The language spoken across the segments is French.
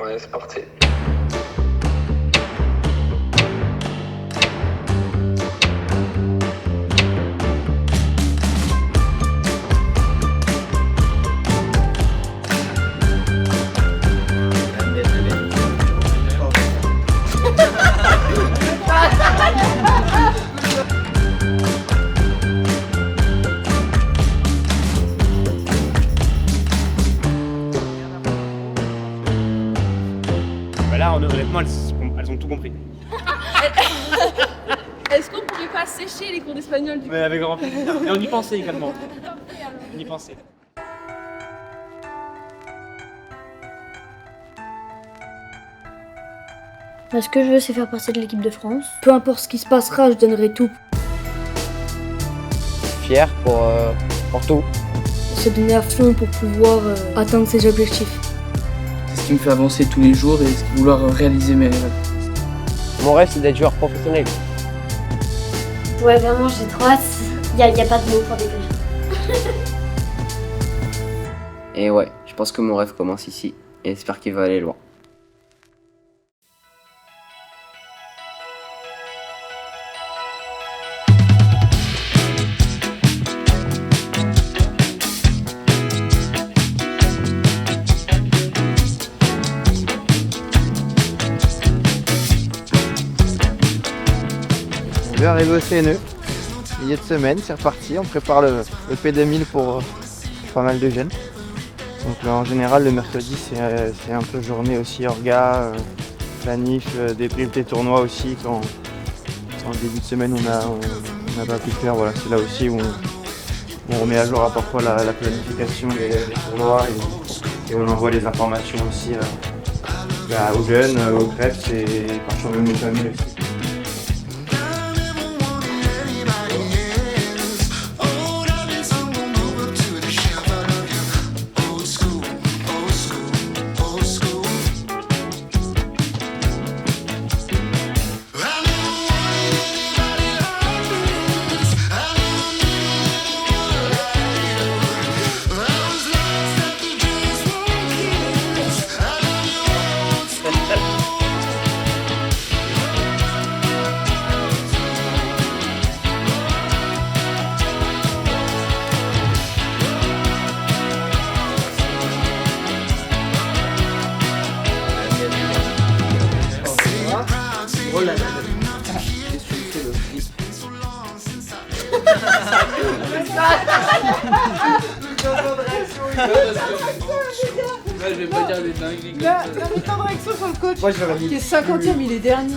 Ouais, c'est parti. Là, honnêtement, elles ont tout compris. Est-ce qu'on pourrait pas sécher les cours d'espagnol du coup? Mais avec grand plaisir. Et on y pensait également. On y pensait. Ce que je veux, c'est faire partie de l'équipe de France. Peu importe ce qui se passera, je donnerai tout. Fier pour tout. Se donner à fond pour pouvoir atteindre ses objectifs. C'est ce qui me fait avancer tous les jours et vouloir réaliser mes rêves. Mon rêve, c'est d'être joueur professionnel. Ouais, vraiment, j'ai trop hâte. Y a pas de mots pour décrire. Et ouais, je pense que mon rêve commence ici et j'espère qu'il va aller loin. Je vais arriver au CNE, milieu de semaine, c'est reparti, on prépare le P2000 pour pas mal de jeunes. Donc là, en général le mercredi c'est un peu journée aussi orga, planif, débrief des tournois aussi quand en début de semaine on n'a pas pu le faire. Voilà, c'est là aussi où on remet à jour à parfois la planification des tournois et on envoie les informations aussi aux jeunes, aux greffes et parfois même aux familles aussi. Je vais pas dire des dingueries comme Là, ça. le temps de réaction sur le coach, Moi j'aurais qui est 50e, il est dernier.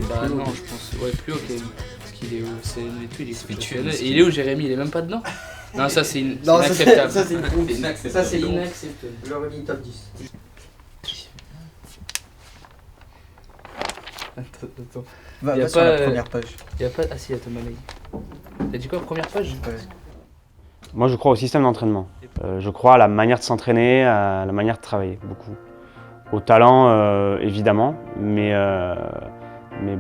Bah non, je pense. Ouais, plus haut quand même. Parce qu'il est au CNV et tout, il est professionnel. Et il est où Jérémy? Il est même pas dedans? Non, ça c'est inacceptable. Ça c'est une Ça c'est inacceptable. J'aurais dit top 10. Attends. Va Y a sur pas, la première page. Y'a pas. Ah si, attends, Mamaï. T'as dit quoi, première page? Moi, je crois au système d'entraînement. Je crois à la manière de s'entraîner, à la manière de travailler, beaucoup. Au talent, évidemment, mais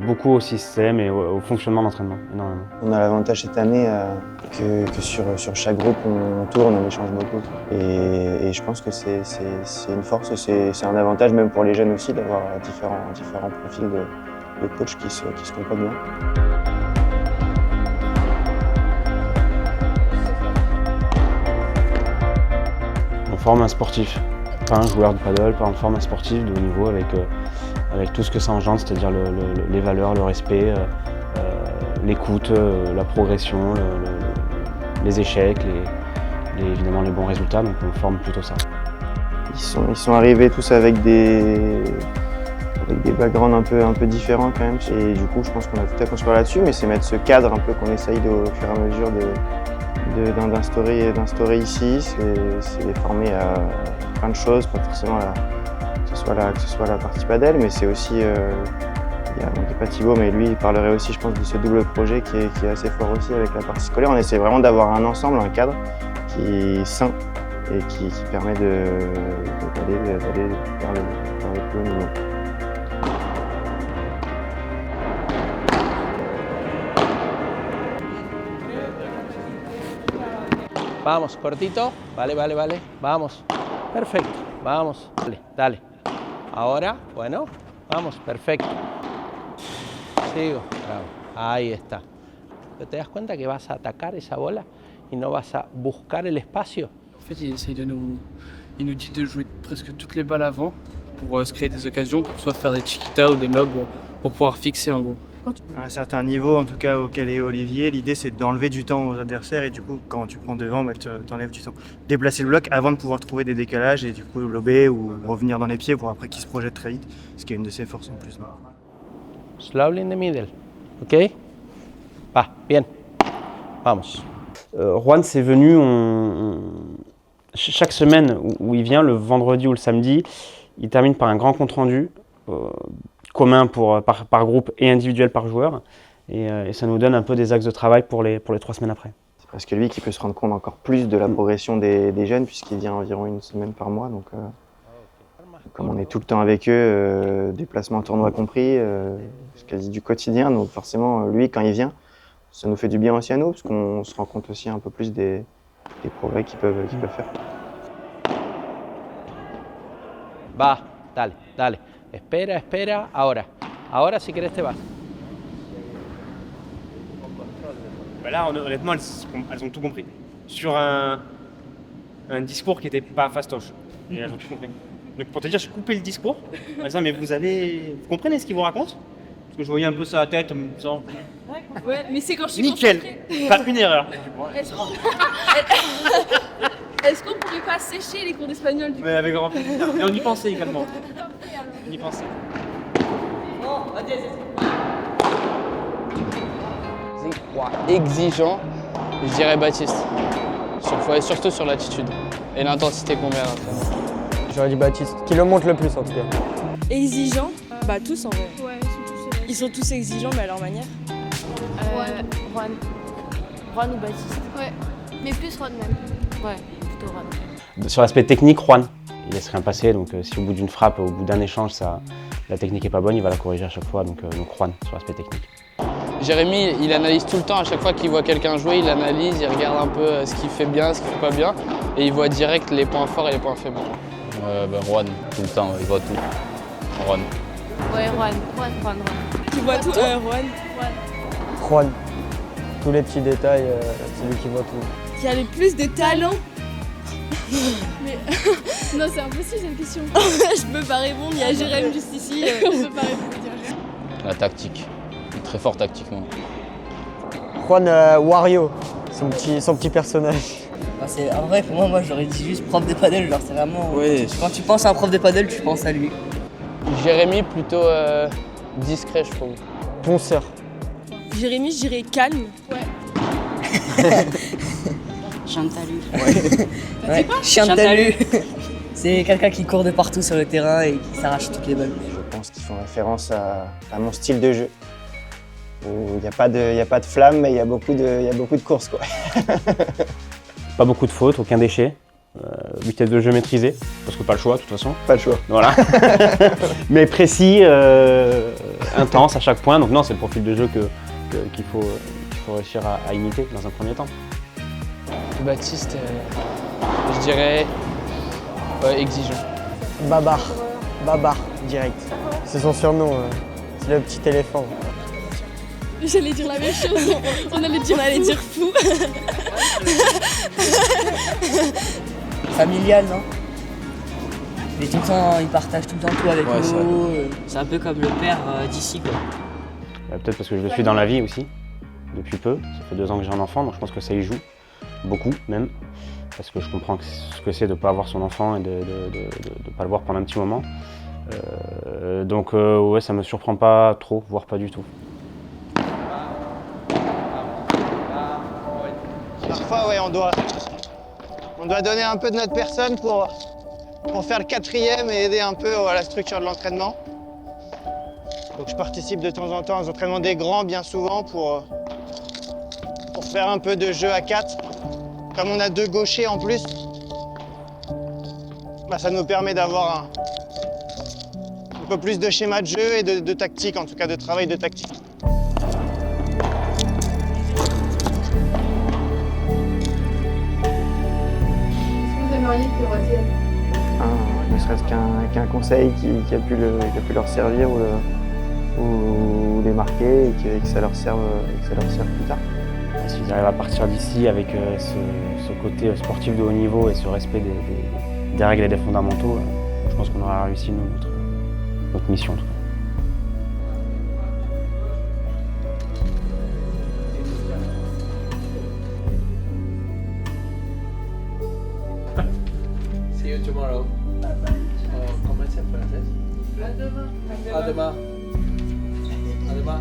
beaucoup au système et au fonctionnement d'entraînement, énormément. On a l'avantage cette année que sur chaque groupe on tourne, on échange beaucoup. Et je pense que c'est une force, c'est un avantage même pour les jeunes aussi d'avoir différents profils de coachs qui se complètent bien. On forme un sportif, pas un joueur de paddle, on forme un sportif de haut niveau avec tout ce que ça engendre, c'est-à-dire les valeurs, le respect, l'écoute, la progression, les échecs, évidemment les bons résultats, donc on forme plutôt ça. Ils sont arrivés tous avec des backgrounds un peu différents quand même. Et du coup, je pense qu'on a tout à construire là-dessus, mais c'est mettre ce cadre un peu qu'on essaye au fur et à mesure d'instaurer ici. C'est les former à plein de choses, pas forcément que ce soit la partie padel, mais c'est aussi, il y a pas Thibaut, mais lui il parlerait aussi, je pense, de ce double projet qui est assez fort aussi avec la partie scolaire. On essaie vraiment d'avoir un ensemble, un cadre qui est sain et qui permet d'aller vers le plus haut niveau. Vamos, cortito. Vale, vale, vale. Vamos. Perfecto. Vamos. Dale, dale. Ahora, bueno, vamos, perfecto. Sigo, bravo. Ahí está. Pero te das cuenta que vas a atacar esa bola y no vas a buscar el espacio. En fait, il nous dit de jouer presque toutes les balles avant pour se créer des occasions, pour soit faire des chiquitas ou des lobes pour pouvoir fixer en gros. À un certain niveau, en tout cas auquel est Olivier, l'idée c'est d'enlever du temps aux adversaires et du coup quand tu prends devant, t'enlèves du temps. Déplacer le bloc avant de pouvoir trouver des décalages et du coup lober ou revenir dans les pieds pour après qu'il se projette très vite, ce qui est une de ses forces en plus. Slowly in the middle, ok? Va, bien. Vamos. Juan, c'est venu, chaque semaine où il vient, le vendredi ou le samedi, il termine par un grand compte-rendu commun par groupe et individuel par joueur. Et ça nous donne un peu des axes de travail pour les 3 semaines après. C'est parce que lui qui peut se rendre compte encore plus de la progression des jeunes puisqu'il vient environ une semaine par mois. Donc, comme on est tout le temps avec eux, déplacements tournois compris, c'est quasi du quotidien. Donc forcément, lui quand il vient, ça nous fait du bien aussi à nous parce qu'on se rend compte aussi un peu plus des progrès qu'ils peuvent faire. Va, dale, dale. Espera, espera, ahora. Ahora si quieres te vas. Bah là, honnêtement, elles ont tout compris. Sur un discours qui n'était pas fastoche. Et elles ont tout compris. Donc pour te dire, j'ai coupé le discours en disant, mais vous comprenez ce qu'ils vous racontent? Parce que je voyais un peu sa tête en me disant... Ouais, mais c'est quand je suis nickel, pas une erreur. Est-ce qu'on pourrait pas sécher les cours d'espagnol du coup? Mais avec grand plaisir. Et on y pensait également. On y pensait. Exigeant, je dirais Baptiste. Surtout sur l'attitude et l'intensité qu'on met à l'entraînement. J'aurais dit Baptiste, qui le montre le plus en tout cas. Exigeant? Bah tous en vrai. Ouais, Ils sont tous exigeants mais à leur manière. Juan ou Baptiste. Ouais, mais plus Juan même. Ouais, plutôt Juan. Sur l'aspect technique, Juan, il laisse rien passer. Donc si au bout d'une frappe, au bout d'un échange, la technique est pas bonne, il va la corriger à chaque fois. Donc Juan sur l'aspect technique. Jérémy, il analyse tout le temps, à chaque fois qu'il voit quelqu'un jouer, il analyse, il regarde un peu ce qu'il fait bien, ce qu'il fait pas bien, et il voit direct les points forts et les points faibles. Juan, tout le temps, il voit tout. Juan. Ouais, Juan. Tu vois tout Juan. Juan. Tous les petits détails, c'est lui qui voit tout. Qui a le plus de talent. Mais non, c'est impossible cette question. Je peux pas répondre, il y a Jérémy juste ici. On peut pas répondre. La tactique. Il est très fort tactiquement. Juan Wario, son petit personnage. En vrai, pour moi j'aurais dit juste prof de paddle, genre c'est vraiment... Ouais. Quand tu penses à un prof de paddle, tu penses à lui. Jérémy, plutôt discret, je trouve. Ponceur. Jérémy, je dirais calme. Ouais. Chantalu. Ouais. Chantalu. C'est quelqu'un qui court de partout sur le terrain et qui s'arrache toutes les balles. Je pense qu'ils font référence à mon style de jeu. Il n'y a pas de flamme, mais il y a beaucoup de courses, quoi. Pas beaucoup de fautes, aucun déchet. Vitesse de jeu maîtrisée, parce que pas le choix de toute façon. Pas le choix. Voilà. Mais précis, intense à chaque point. Donc non, c'est le profil de jeu qu'il faut réussir à imiter dans un premier temps. Baptiste, je dirais exigeant. Babar, direct. C'est son surnom, c'est le petit éléphant. J'allais dire la même chose, on allait dire fou. Familial, non? Mais tout le temps, il partage tout le temps tout avec nous. C'est un peu comme le père d'ici, quoi. Peut-être parce que je le suis dans la vie aussi, depuis peu. Ça fait 2 ans que j'ai un enfant, donc je pense que ça y joue. Beaucoup même. Parce que je comprends ce que c'est de ne pas avoir son enfant et de ne pas le voir pendant un petit moment. Donc ouais, ça me surprend pas trop, voire pas du tout. Parfois, ouais, on doit donner un peu de notre personne pour faire le 4e et aider un peu à la structure de l'entraînement. Donc je participe de temps en temps aux entraînements des grands, bien souvent, pour faire un peu de jeu à 4. Comme on a 2 gauchers en plus, ça nous permet d'avoir un peu plus de schéma de jeu et de tactique, en tout cas de travail de tactique. Est-ce que vous aimeriez que retienne? Ne serait-ce qu'un conseil qui a pu leur servir ou les marquer et que ça leur serve plus tard. S'ils arrivent à partir d'ici avec ce côté sportif de haut niveau et ce respect des règles et des fondamentaux, je pense qu'on aura réussi notre mission. En tout cas. See you tomorrow. Comment c'est en français? À demain. À demain. À demain.